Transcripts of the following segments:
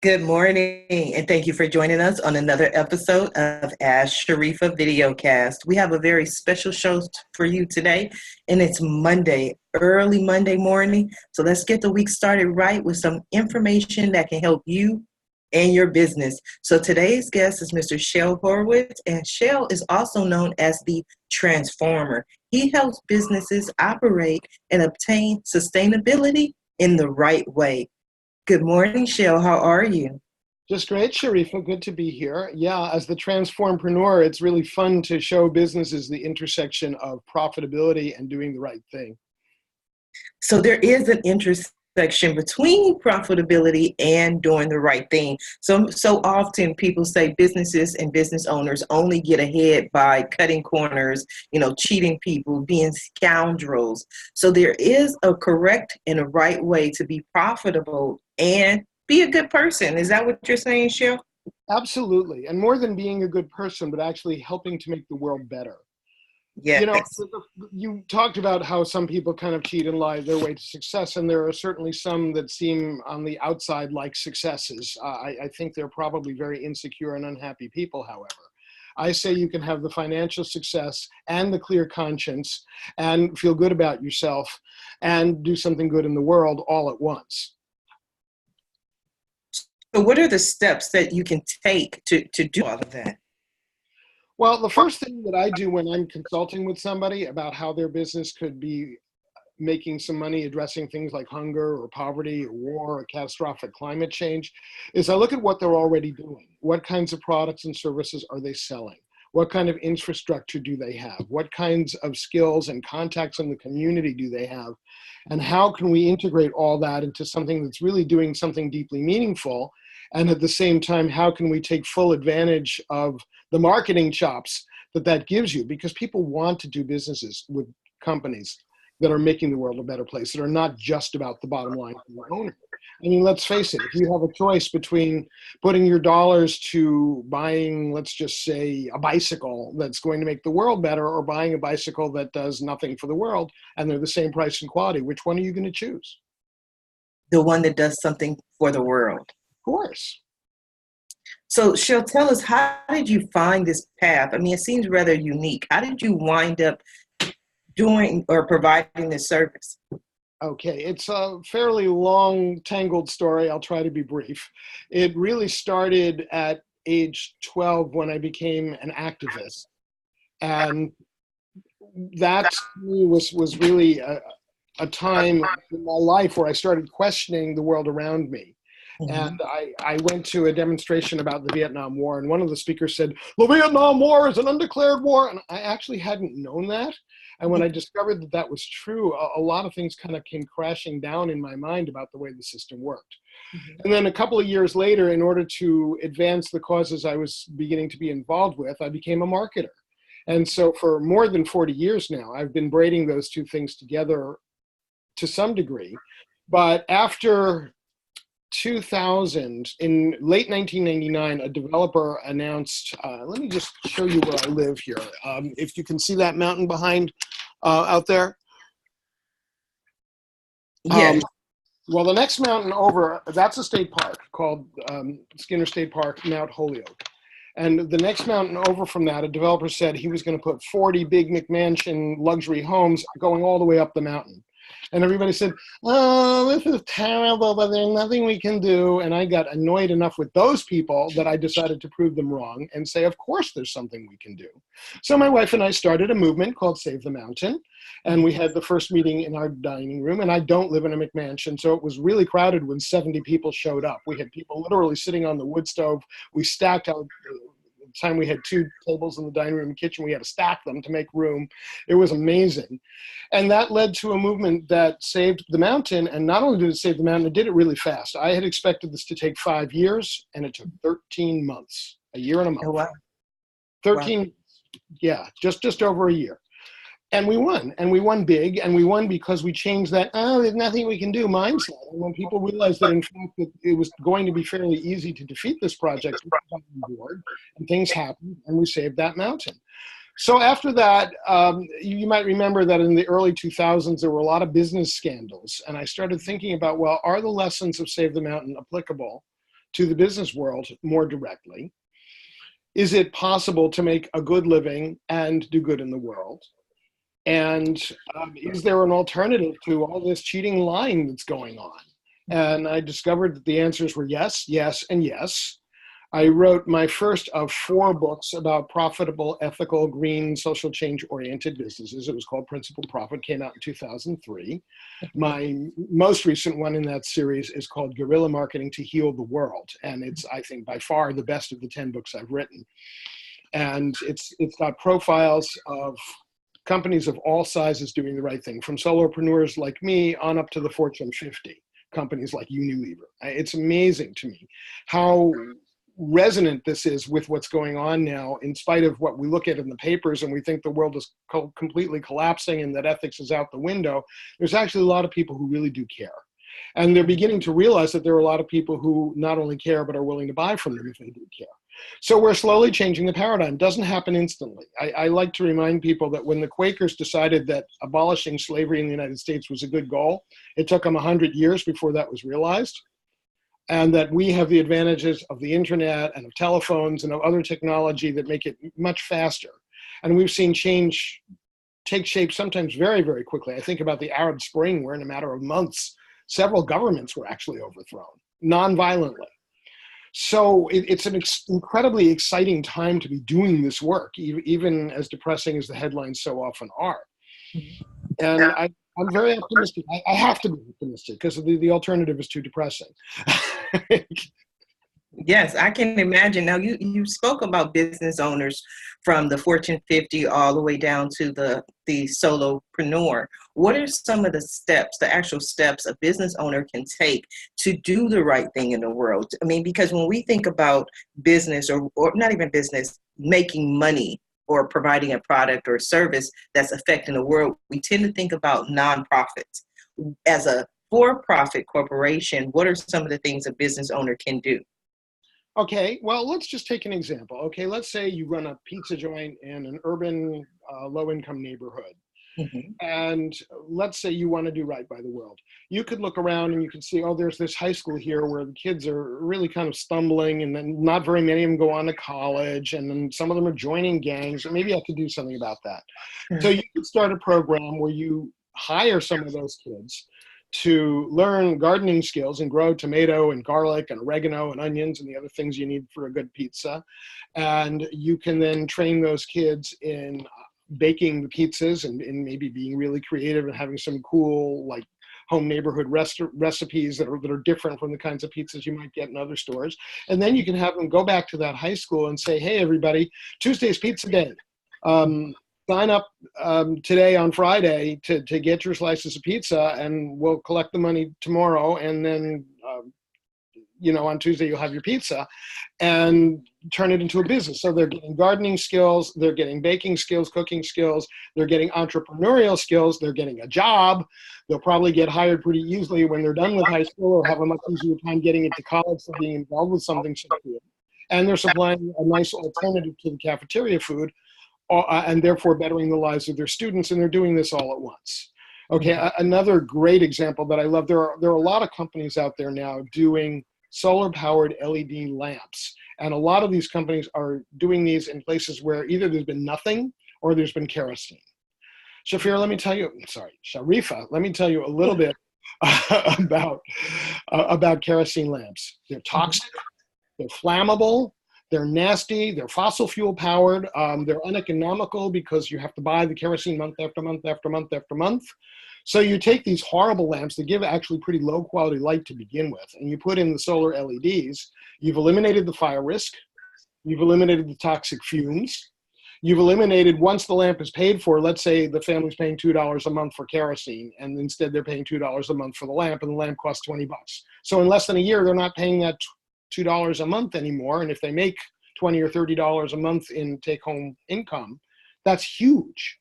Good morning, and thank you for joining us on another episode of Ask Sharifah Videocast. We have a very special show for you today, and it's Monday, early Monday morning. So let's get the week started right with some information that can help you and your business. So today's guest is Mr. Shel Horowitz, and Shel is also known as the Transformer. He helps businesses operate and obtain sustainability in the right way. Good morning, Shel. How are you? Just great, Sharifah. Good to be here. Yeah, as the Transformpreneur, it's really fun to show businesses the intersection of profitability and doing the right thing. So there is an intersection between profitability and doing the right thing. So often people say businesses and business owners only get ahead by cutting corners, cheating people, being scoundrels. So there is a correct and a right way to be profitable and be a good person. Is that what you're saying, Shel? Absolutely. And more than being a good person, but actually helping to make the world better. Yes. You talked about how some people kind of cheat and lie their way to success, and there are certainly some that seem on the outside like successes. I think they're probably very insecure and unhappy people, however. I say you can have the financial success and the clear conscience and feel good about yourself and do something good in the world all at once. So what are the steps that you can take to do all of that? Well, the first thing that I do when I'm consulting with somebody about how their business could be making some money addressing things like hunger or poverty or war or catastrophic climate change is I look at what they're already doing. What kinds of products and services are they selling? What kind of infrastructure do they have? What kinds of skills and contacts in the community do they have? And how can we integrate all that into something that's really doing something deeply meaningful? And at the same time, how can we take full advantage of the marketing chops that gives you? Because people want to do businesses with companies that are making the world a better place, that are not just about the bottom line for the owner. I mean, let's face it, if you have a choice between putting your dollars to buying, let's just say, a bicycle that's going to make the world better or buying a bicycle that does nothing for the world, and they're the same price and quality, which one are you going to choose? The one that does something for the world. Of course. So, Shel, tell us, how did you find this path? I mean, it seems rather unique. How did you wind up doing or providing this service? Okay, it's a fairly long, tangled story. I'll try to be brief. It really started at age 12 when I became an activist. And that to me was really a time in my life where I started questioning the world around me. And I went to a demonstration about the Vietnam War, and one of the speakers said, "The Vietnam War is an undeclared war." And I actually hadn't known that. And when I discovered that that was true, a lot of things kind of came crashing down in my mind about the way the system worked. And then a couple of years later, in order to advance the causes I was beginning to be involved with, I became a marketer. And so for more than 40 years now, I've been braiding those two things together to some degree. But after 2000, in late 1999, a developer announced, let me just show you where I live here. If you can see that mountain behind out there. Yeah. Well, the next mountain over, that's a state park called Skinner State Park, Mount Holyoke. And the next mountain over from that, a developer said he was going to put 40 big McMansion luxury homes going all the way up the mountain. And everybody said, "Oh, this is terrible, but there's nothing we can do." And I got annoyed enough with those people that I decided to prove them wrong and say, of course there's something we can do. So my wife and I started a movement called Save the Mountain. And we had the first meeting in our dining room. And I don't live in a McMansion, so it was really crowded when 70 people showed up. We had people literally sitting on the wood stove. We stacked out. Time we had 2 tables in the dining room and kitchen, we had to stack them to make room. It was amazing. And that led to a movement that saved the mountain. And not only did it save the mountain, it did it really fast. I had expected this to take 5 years, and it took 13 months, a year and a month. Oh, wow. 13, wow. Yeah, just over a year. And we won big, and we won because we changed that, "oh, there's nothing we can do" mindset. And when people realized that, in fact, that it was going to be fairly easy to defeat this project, we got on board, and things happened, and we saved that mountain. So after that, you might remember that in the early 2000s, there were a lot of business scandals. And I started thinking about, well, are the lessons of Save the Mountain applicable to the business world more directly. Is it possible to make a good living and do good in the world? And is there an alternative to all this cheating and lying that's going on? And I discovered that the answers were yes, yes, and yes. I wrote my first of 4 books about profitable, ethical, green, social change-oriented businesses. It was called Principled Profit, came out in 2003. My most recent one in that series is called Guerrilla Marketing to Heal the World. And it's, I think, by far the best of the 10 books I've written. And it's got profiles of companies of all sizes doing the right thing, from solopreneurs like me on up to the Fortune 50, companies like Unilever. It's amazing to me how resonant this is with what's going on now, in spite of what we look at in the papers and we think the world is completely collapsing and that ethics is out the window. There's actually a lot of people who really do care. And they're beginning to realize that there are a lot of people who not only care, but are willing to buy from them if they do care. So we're slowly changing the paradigm. It doesn't happen instantly. I like to remind people that when the Quakers decided that abolishing slavery in the United States was a good goal, it took them 100 years before that was realized. And that we have the advantages of the internet and of telephones and of other technology that make it much faster. And we've seen change take shape sometimes very, very quickly. I think about the Arab Spring, where in a matter of months, several governments were actually overthrown, non-violently. So it's an incredibly exciting time to be doing this work, even as depressing as the headlines so often are. And I'm very optimistic. I have to be optimistic because the alternative is too depressing. Yes, I can imagine. Now, you spoke about business owners from the Fortune 50 all the way down to the solopreneur. What are some of the steps, the actual steps a business owner can take to do the right thing in the world? I mean, because when we think about business or not even business, making money or providing a product or service that's affecting the world, we tend to think about nonprofits. As a for-profit corporation, what are some of the things a business owner can do? Okay, well, let's just take an example. Okay, let's say you run a pizza joint in an urban, low-income neighborhood. Mm-hmm. And let's say you want to do right by the world. You could look around and you can see, oh, there's this high school here where the kids are really kind of stumbling, and then not very many of them go on to college, and then some of them are joining gangs, and maybe I could do something about that. Mm-hmm. So you could start a program where you hire some of those kids to learn gardening skills and grow tomato and garlic and oregano and onions and the other things you need for a good pizza. And you can then train those kids in baking the pizzas and maybe being really creative and having some cool, like, home neighborhood recipes that are different from the kinds of pizzas you might get in other stores. And then you can have them go back to that high school and say, hey, everybody, Tuesday's pizza day. Sign up today on Friday to get your slices of pizza, and we'll collect the money tomorrow. And then, on Tuesday, you'll have your pizza, and turn it into a business. So they're getting gardening skills, they're getting baking skills, cooking skills, they're getting entrepreneurial skills, they're getting a job. They'll probably get hired pretty easily when they're done with high school, or have a much easier time getting into college for being involved with something so cool. And they're supplying a nice alternative to the cafeteria food, and therefore bettering the lives of their students, and they're doing this all at once. Okay, another great example that I love, there are a lot of companies out there now doing solar-powered LED lamps. And a lot of these companies are doing these in places where either there's been nothing or there's been kerosene. Sharifah, let me tell you a little bit about kerosene lamps. They're toxic, they're flammable, they're nasty, they're fossil fuel powered, they're uneconomical because you have to buy the kerosene month after month after month after month. So you take these horrible lamps that give actually pretty low quality light to begin with, and you put in the solar LEDs, you've eliminated the fire risk, you've eliminated the toxic fumes, you've eliminated, once the lamp is paid for, let's say the family's paying $2 a month for kerosene, and instead they're paying $2 a month for the lamp, and the lamp costs $20. So in less than a year, they're not paying that $2 a month anymore, and if they make $20 or $30 a month in take-home income, that's huge.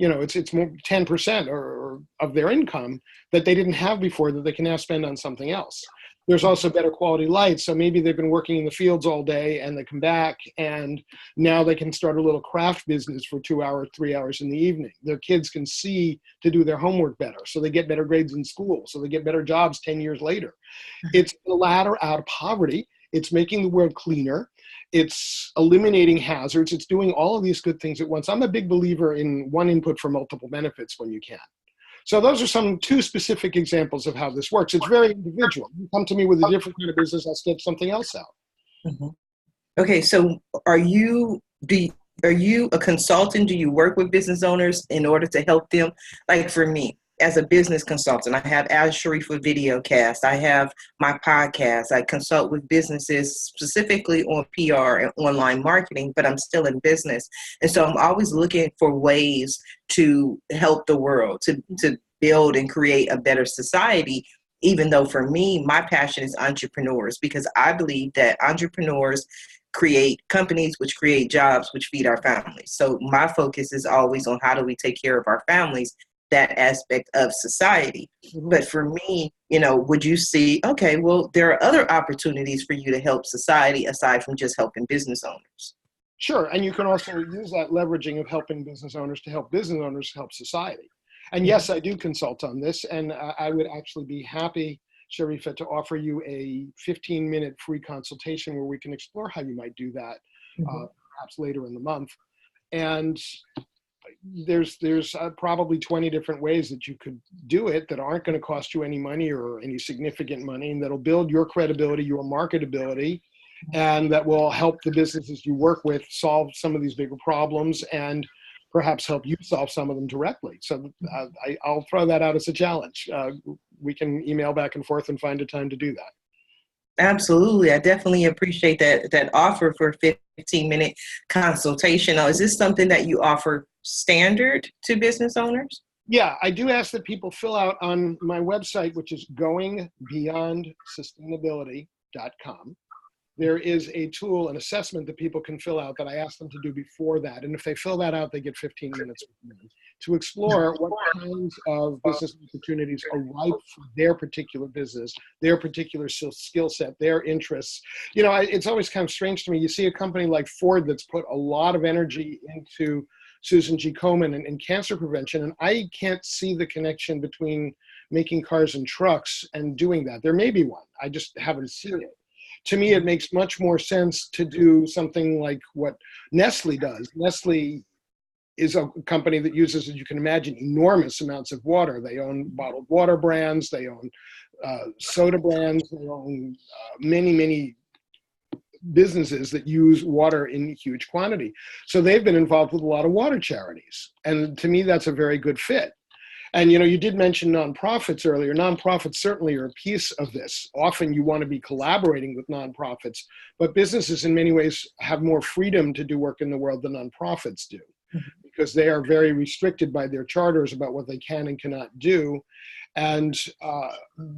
It's more 10% or of their income that they didn't have before that they can now spend on something else. There's also better quality light. So maybe they've been working in the fields all day and they come back and now they can start a little craft business for 2 hours, 3 hours in the evening. Their kids can see to do their homework better. So they get better grades in school. So they get better jobs 10 years later. It's the ladder out of poverty. It's making the world cleaner. It's eliminating hazards. It's doing all of these good things at once. I'm a big believer in one input for multiple benefits when you can. So those are two specific examples of how this works. It's very individual. You come to me with a different kind of business, I'll step something else out. Mm-hmm. Okay, so are you a consultant? Do you work with business owners in order to help them? Like for me, as a business consultant, I have As Sharifah Videocast. I have my podcast. I consult with businesses specifically on PR and online marketing, but I'm still in business. And so I'm always looking for ways to help the world, to build and create a better society. Even though for me, my passion is entrepreneurs, because I believe that entrepreneurs create companies, which create jobs, which feed our families. So my focus is always on how do we take care of our families, that aspect of society. Mm-hmm. But for me, would you see, okay, well, there are other opportunities for you to help society aside from just helping business owners? Sure. And you can also use that leveraging of helping business owners to help business owners help society. And yes, I do consult on this, and I would actually be happy, Sharifah, to offer you a 15-minute free consultation where we can explore how you might do that, perhaps later in the month. And there's probably 20 different ways that you could do it that aren't going to cost you any money or any significant money, and that'll build your credibility, your marketability, and that will help the businesses you work with solve some of these bigger problems and perhaps help you solve some of them directly. So I'll throw that out as a challenge. We can email back and forth and find a time to do that. Absolutely. I definitely appreciate that offer for a 15-minute consultation. Now, is this something that you offer standard to business owners? Yeah, I do ask that people fill out on my website, which is goingbeyondsustainability.com. There is a tool, an assessment that people can fill out that I ask them to do before that. And if they fill that out, they get 15 minutes with me to explore what kinds of business opportunities are ripe for their particular business, their particular skill set, their interests. It's always kind of strange to me. You see a company like Ford that's put a lot of energy into Susan G. Komen and cancer prevention, and I can't see the connection between making cars and trucks and doing that. There may be one. I just haven't seen it. To me, it makes much more sense to do something like what Nestle does. Nestle is a company that uses, as you can imagine, enormous amounts of water. They own bottled water brands. They own soda brands. They own many, many businesses that use water in huge quantity. So they've been involved with a lot of water charities. And to me, that's a very good fit. And, you did mention nonprofits earlier. Nonprofits certainly are a piece of this. Often you want to be collaborating with nonprofits, but businesses in many ways have more freedom to do work in the world than nonprofits do, because they are very restricted by their charters about what they can and cannot do. And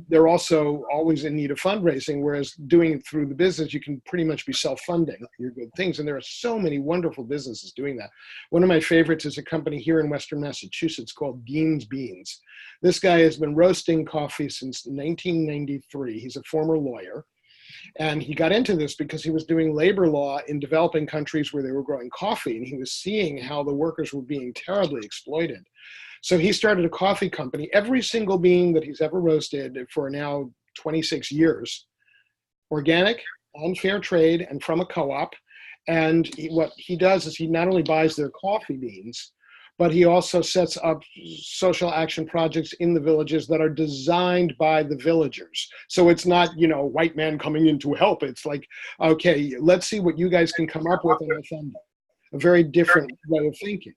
they're also always in need of fundraising, whereas doing it through the business, you can pretty much be self-funding your good things. And there are so many wonderful businesses doing that. One of my favorites is a company here in Western Massachusetts called Dean's Beans. This guy has been roasting coffee since 1993. He's a former lawyer. And he got into this because he was doing labor law in developing countries where they were growing coffee. And he was seeing how the workers were being terribly exploited. So he started a coffee company. Every single bean that he's ever roasted for now 26 years, organic, on fair trade, and from a co-op. And what he does is he not only buys their coffee beans, but he also sets up social action projects in the villages that are designed by the villagers. So it's not, a white man coming in to help. It's like, okay, let's see what you guys can come up with and I'll fund it. A very different way of thinking.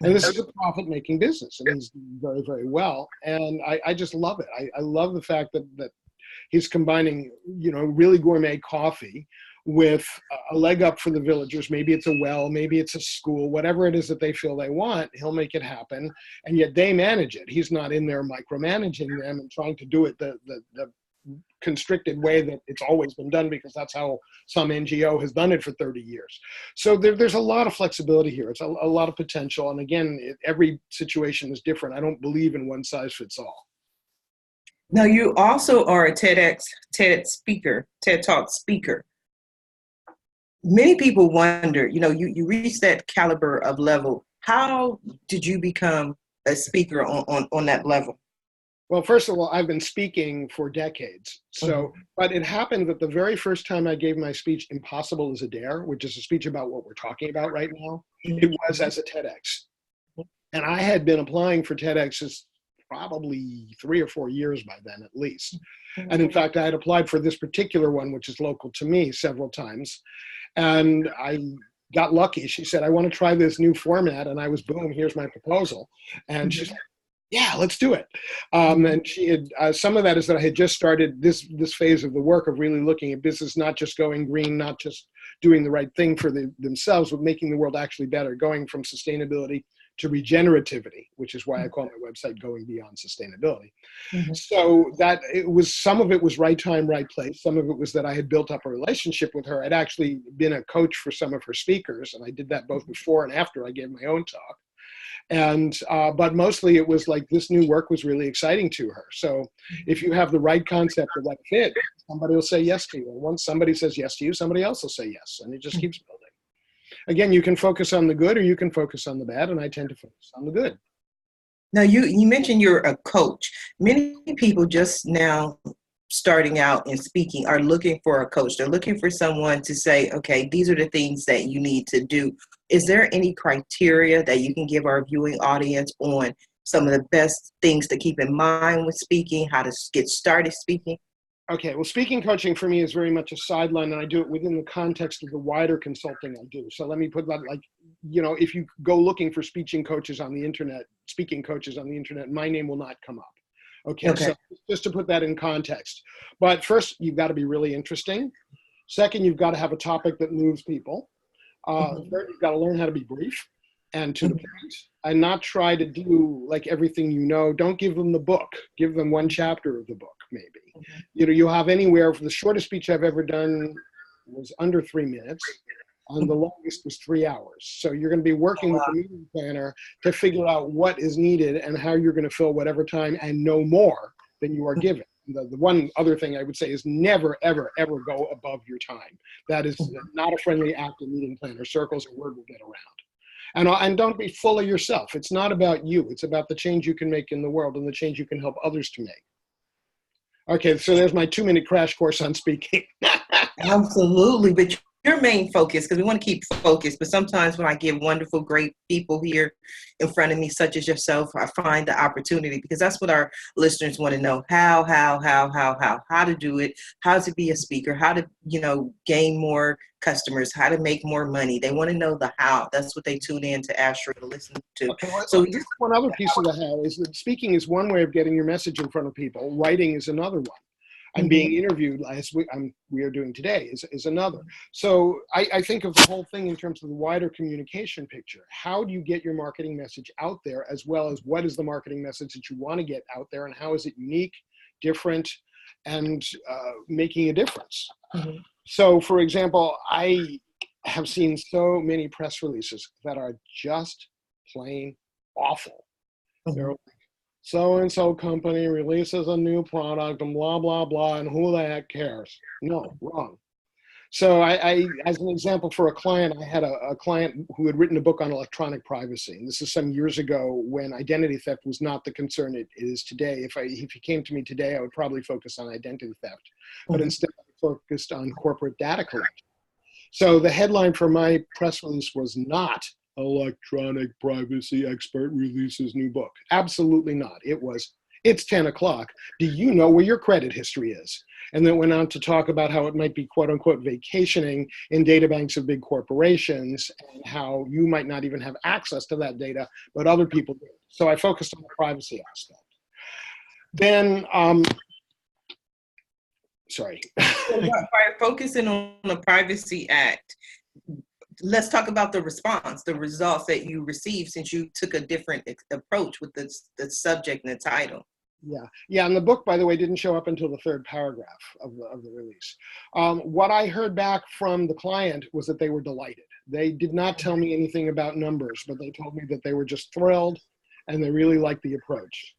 And this is a profit-making business, and he's doing very, very well. And I just love it. I love the fact that he's combining, really gourmet coffee with a leg up for the villagers. Maybe it's a well, maybe it's a school, whatever it is that they feel they want, he'll make it happen. And yet they manage it. He's not in there micromanaging them and trying to do it the constricted way that it's always been done, because that's how some NGO has done it for 30 years. So there's a lot of flexibility here. It's a lot of potential. And again, every situation is different. I don't believe in one size fits all. Now, you also are a TED Talk speaker. Many people wonder, you reach that caliber of level. How did you become a speaker on that level? Well, first of all, I've been speaking for decades. So, but it happened that the very first time I gave my speech, Impossible is a Dare, which is a speech about what we're talking about right now, it was as a TEDx. And I had been applying for TEDx's probably 3 or 4 years by then, at least. And in fact, I had applied for this particular one, which is local to me, several times. And I got lucky. She said, I want to try this new format. And I was, boom, here's my proposal. And she said, yeah, let's do it. And she had, some of that is that I had just started this phase of the work of really looking at business, not just going green, not just doing the right thing for themselves, but making the world actually better, going from sustainability to regenerativity, which is why I call my website Going Beyond Sustainability. So that it was, some of it was right time, right place. Some of it was that I had built up a relationship with her. I'd actually been a coach for some of her speakers, and I did that both before and after I gave my own talk. And, but mostly it was like this new work was really exciting to her. So if you have the right concept of that fit, somebody will say yes to you. And once somebody says yes to you, somebody else will say yes. And it just keeps building. Again, you can focus on the good or you can focus on the bad. And I tend to focus on the good. Now, you mentioned you're a coach. Many people just now starting out and speaking are looking for a coach. They're looking for someone to say, okay, these are the things that you need to do. Is there any criteria that you can give our viewing audience on some of the best things to keep in mind with speaking, how to get started speaking? Okay, well, speaking coaching for me is very much a sideline, and I do it within the context of the wider consulting I do. So let me put that, like, you know, if you go looking for speaking coaches on the internet, my name will not come up. Okay, so just to put that in context. But first, you've got to be really interesting. Second, you've got to have a topic that moves people. Third, you've got to learn how to be brief and to the point, and not try to do like everything you know. Don't give them the book. Give them one chapter of the book, maybe. You know, you have anywhere, for the shortest speech I've ever done was under 3 minutes, and the longest was 3 hours. So you're going to be working with the meeting planner to figure out what is needed and how you're going to fill whatever time and no more than you are given. The one other thing I would say is never, ever, ever go above your time. That is not a friendly act in meeting planner circles, or word will get around. And don't be full of yourself. It's not about you. It's about the change you can make in the world and the change you can help others to make. Okay, so there's my 2-minute crash course on speaking. Absolutely, but your main focus, because we want to keep focused, but sometimes when I get wonderful, great people here in front of me, such as yourself, I find the opportunity, because that's what our listeners want to know. How to do it, how to be a speaker, how to, you know, gain more customers, how to make more money. They want to know the how. That's what they tune in to Asher to listen to. Okay, well, so just one other piece of the how is that speaking is one way of getting your message in front of people. Writing is another one. And being interviewed, as we are doing today, is another. So I think of the whole thing in terms of the wider communication picture. How do you get your marketing message out there, as well as what is the marketing message that you want to get out there, and how is it unique, different, and making a difference? So, for example, I have seen so many press releases that are just plain awful. They're so-and-so company releases a new product and blah, blah, blah, and who the heck cares? No, wrong. So I as an example for a client, I had a client who had written a book on electronic privacy. And this is some years ago when identity theft was not the concern it is today. If he came to me today, I would probably focus on identity theft. But instead, I focused on corporate data collection. So the headline for my press release was not electronic privacy expert releases new book. Absolutely not. It was, it's 10 o'clock. Do you know where your credit history is? And then went on to talk about how it might be quote unquote vacationing in data banks of big corporations, and how you might not even have access to that data, but other people do. So I focused on the privacy aspect. Then, sorry. By focusing on the Privacy Act, let's talk about the response, the results that you received since you took a different approach with the subject and the title. Yeah. And the book, by the way, didn't show up until the third paragraph of the release. What I heard back from the client was that they were delighted. They did not tell me anything about numbers, but they told me that they were just thrilled and they really liked the approach.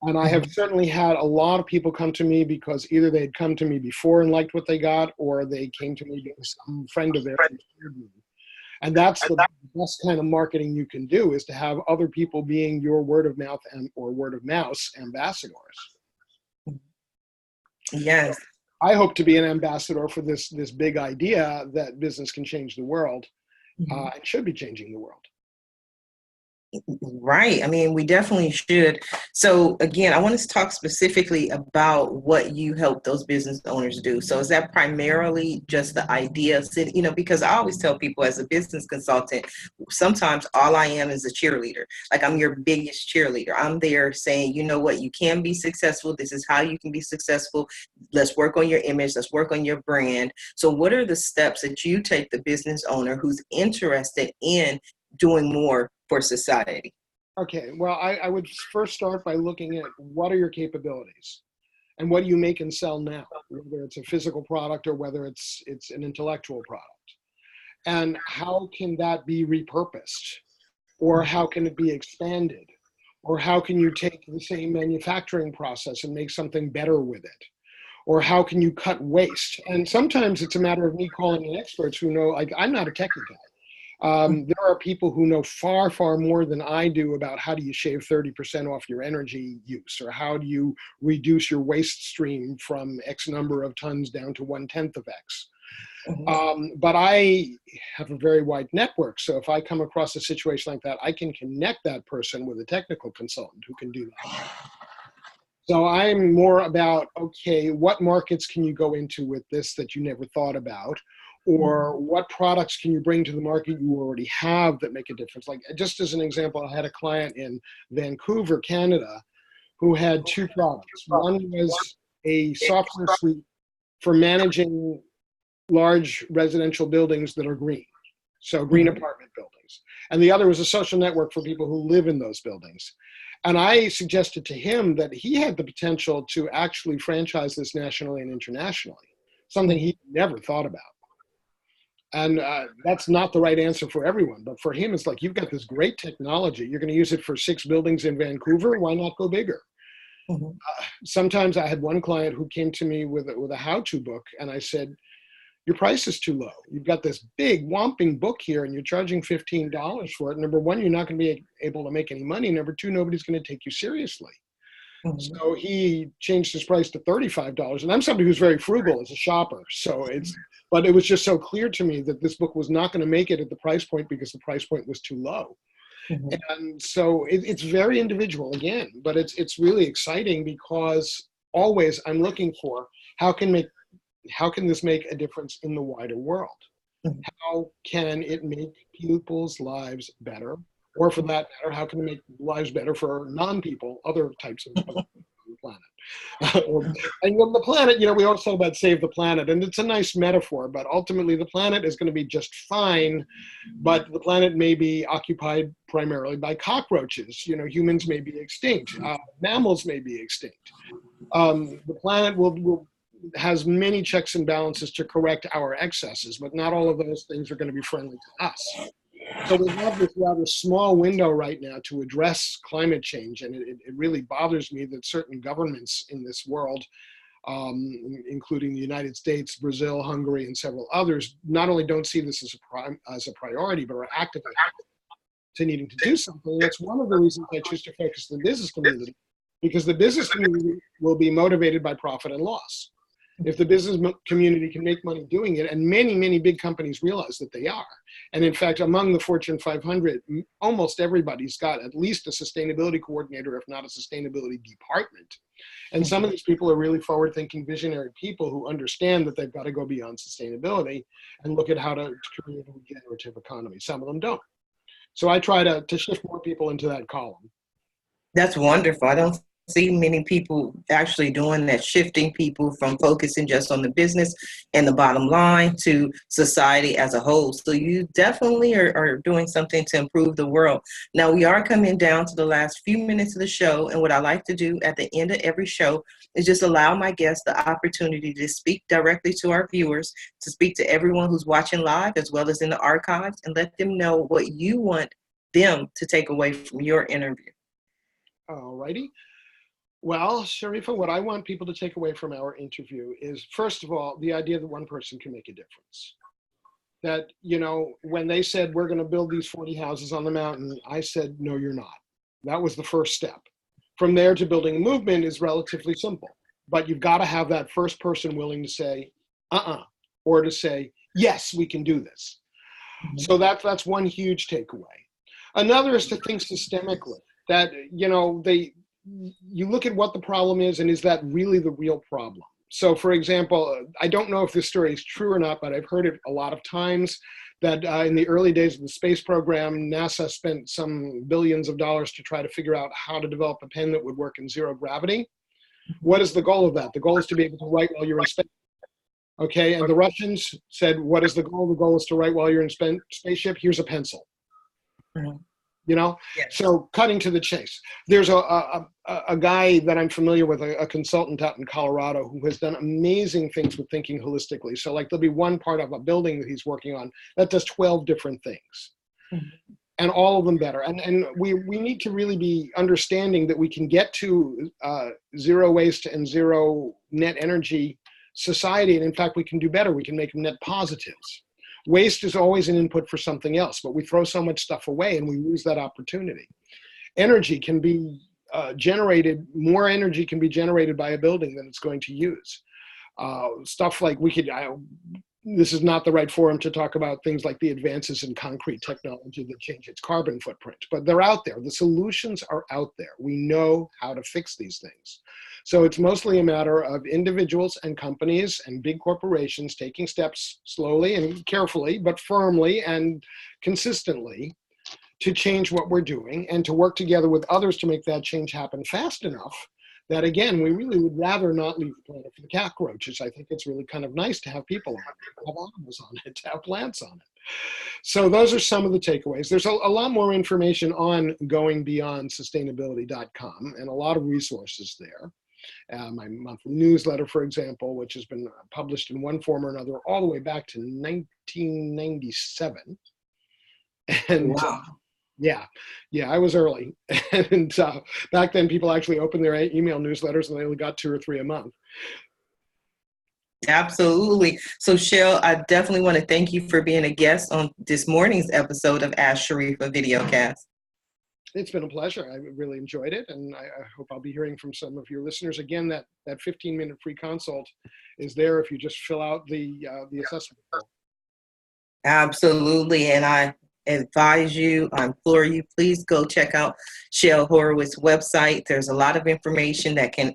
And I have certainly had a lot of people come to me because either they'd come to me before and liked what they got, or they came to me because some friend of theirs inspired me. And that's the best kind of marketing you can do, is to have other people being your word of mouth or word of mouse ambassadors. Yes. I hope to be an ambassador for this big idea that business can change the world. It should be changing the world. Right. I mean, we definitely should. So again, I want to talk specifically about what you help those business owners do. So is that primarily just the idea, because I always tell people as a business consultant, sometimes all I am is a cheerleader. Like, I'm your biggest cheerleader. I'm there saying, you know what, you can be successful. This is how you can be successful. Let's work on your image. Let's work on your brand. So what are the steps that you take the business owner who's interested in doing more for society? Okay, well, I would first start by looking at what are your capabilities and what do you make and sell now, whether it's a physical product or whether it's an intellectual product. And how can that be repurposed? Or how can it be expanded? Or how can you take the same manufacturing process and make something better with it? Or how can you cut waste? And sometimes it's a matter of me calling in experts who know, like, I'm not a techie guy. There are people who know far, far more than I do about how do you shave 30% off your energy use, or how do you reduce your waste stream from X number of tons down to 1/10 of X. But I have a very wide network. So if I come across a situation like that, I can connect that person with a technical consultant who can do that. So I'm more about, okay, what markets can you go into with this that you never thought about? Or what products can you bring to the market you already have that make a difference? Like, just as an example, I had a client in Vancouver, Canada, who had two products. One was a software suite for managing large residential buildings that are green, so green apartment buildings. And the other was a social network for people who live in those buildings. And I suggested to him that he had the potential to actually franchise this nationally and internationally, something he never thought about. And that's not the right answer for everyone. But for him, it's like, you've got this great technology. You're going to use it for 6 buildings in Vancouver. Why not go bigger? Sometimes I had one client who came to me with a how-to book. And I said, your price is too low. You've got this big whomping book here and you're charging $15 for it. Number one, you're not going to be able to make any money. Number two, nobody's going to take you seriously. So he changed his price to $35. And I'm somebody who's very frugal as a shopper. But it was just so clear to me that this book was not going to make it at the price point because the price point was too low. And so it's very individual again, but it's really exciting because always I'm looking for how can this make a difference in the wider world? How can it make people's lives better? Or for that matter, how can it make lives better for non-people, other types of people on the planet? And on the planet, we always talk about save the planet, and it's a nice metaphor, but ultimately the planet is going to be just fine, but the planet may be occupied primarily by cockroaches. Humans may be extinct. Mammals may be extinct. The planet has many checks and balances to correct our excesses, but not all of those things are going to be friendly to us. So we have this rather small window right now to address climate change, and it really bothers me that certain governments in this world, including the United States, Brazil, Hungary, and several others, not only don't see this as a priority, but are actively to needing to do something. And that's one of the reasons I choose to focus on the business community, because the business community will be motivated by profit and loss. If the business community can make money doing it, and many, many big companies realize that they are. And in fact, among the Fortune 500, almost everybody's got at least a sustainability coordinator, if not a sustainability department. And some of these people are really forward-thinking, visionary people who understand that they've got to go beyond sustainability and look at how to create a regenerative economy. Some of them don't. So I try to shift more people into that column. That's wonderful. I don't see many people actually doing that, shifting people from focusing just on the business and the bottom line to society as a whole. So you definitely are doing something to improve the world. Now, we are coming down to the last few minutes of the show, and what I like to do at the end of every show is just allow my guests the opportunity to speak directly to our viewers, to speak to everyone who's watching live as well as in the archives, and let them know what you want them to take away from your interview. All righty. Well, Sharifah, what I want people to take away from our interview is, first of all, the idea that one person can make a difference. that, you know, when they said, we're going to build these 40 houses on the mountain, I said, no, you're not. That was the first step. From there to building a movement is relatively simple, but you've got to have that first person willing to say, or to say, yes, we can do this. So that's one huge takeaway. Another is to think systemically, that, you know, you look at what the problem is, and is that really the real problem? So, for example, I don't know if this story is true or not, but I've heard it a lot of times that in the early days of the space program, NASA spent some billions of dollars to try to figure out how to develop a pen that would work in zero gravity. What is the goal of that? The goal is to be able to write while you're in space. Okay, and the Russians said, what is the goal? The goal is to write while you're in spaceship. Here's a pencil. You know, yes. So cutting to the chase. There's a guy that I'm familiar with, a consultant out in Colorado, who has done amazing things with thinking holistically. So like there'll be one part of a building that he's working on that does 12 different things. And all of them better. And we need to really be understanding that we can get to zero waste and zero net energy society. And in fact, we can do better. We can make them net positives. Waste is always an input for something else, but we throw so much stuff away and we lose that opportunity. Energy can be generated, more energy can be generated by a building than it's going to use. Stuff like this is not the right forum to talk about things like the advances in concrete technology that change its carbon footprint, but they're out there. The solutions are out there. We know how to fix these things. So it's mostly a matter of individuals and companies and big corporations taking steps slowly and carefully, but firmly and consistently to change what we're doing and to work together with others to make that change happen fast enough that, again, we really would rather not leave the planet for the cockroaches. I think it's really kind of nice to have people on it, to have animals on it, to have plants on it. So those are some of the takeaways. There's a lot more information on goingbeyondsustainability.com and a lot of resources there. My monthly newsletter, for example, which has been published in one form or another all the way back to 1997. And wow. Yeah, I was early. And back then, people actually opened their email newsletters and they only got 2 or 3 a month. Absolutely. So, Shel, I definitely want to thank you for being a guest on this morning's episode of Ask Sharifah Videocast. It's been a pleasure. I really enjoyed it, and I hope I'll be hearing from some of your listeners. Again, that 15-minute free consult is there if you just fill out the assessment form. Absolutely, and I advise you, I implore you, please go check out Shel Horowitz's website. There's a lot of information that can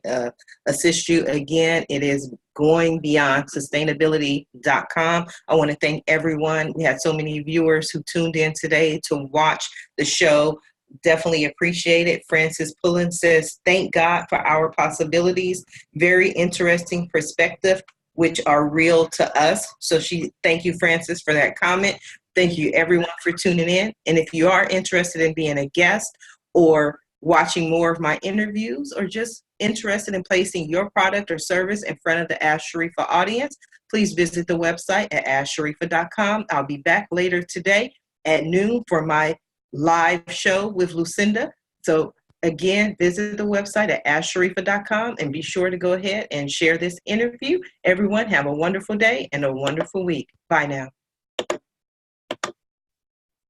assist you. Again, it is goingbeyondsustainability.com. I want to thank everyone. We had so many viewers who tuned in today to watch the show. Definitely appreciate it. Francis Pullen says, thank God for our possibilities. Very interesting perspective, which are real to us. So thank you, Francis, for that comment. Thank you, everyone, for tuning in. And if you are interested in being a guest or watching more of my interviews or just interested in placing your product or service in front of the Ask Sharifah audience, please visit the website at AskSharifah.com. I'll be back later today at noon for my live show with Lucinda. So again, visit the website at AskSharifah.com and be sure to go ahead and share this interview. Everyone, have a wonderful day and a wonderful week. Bye now.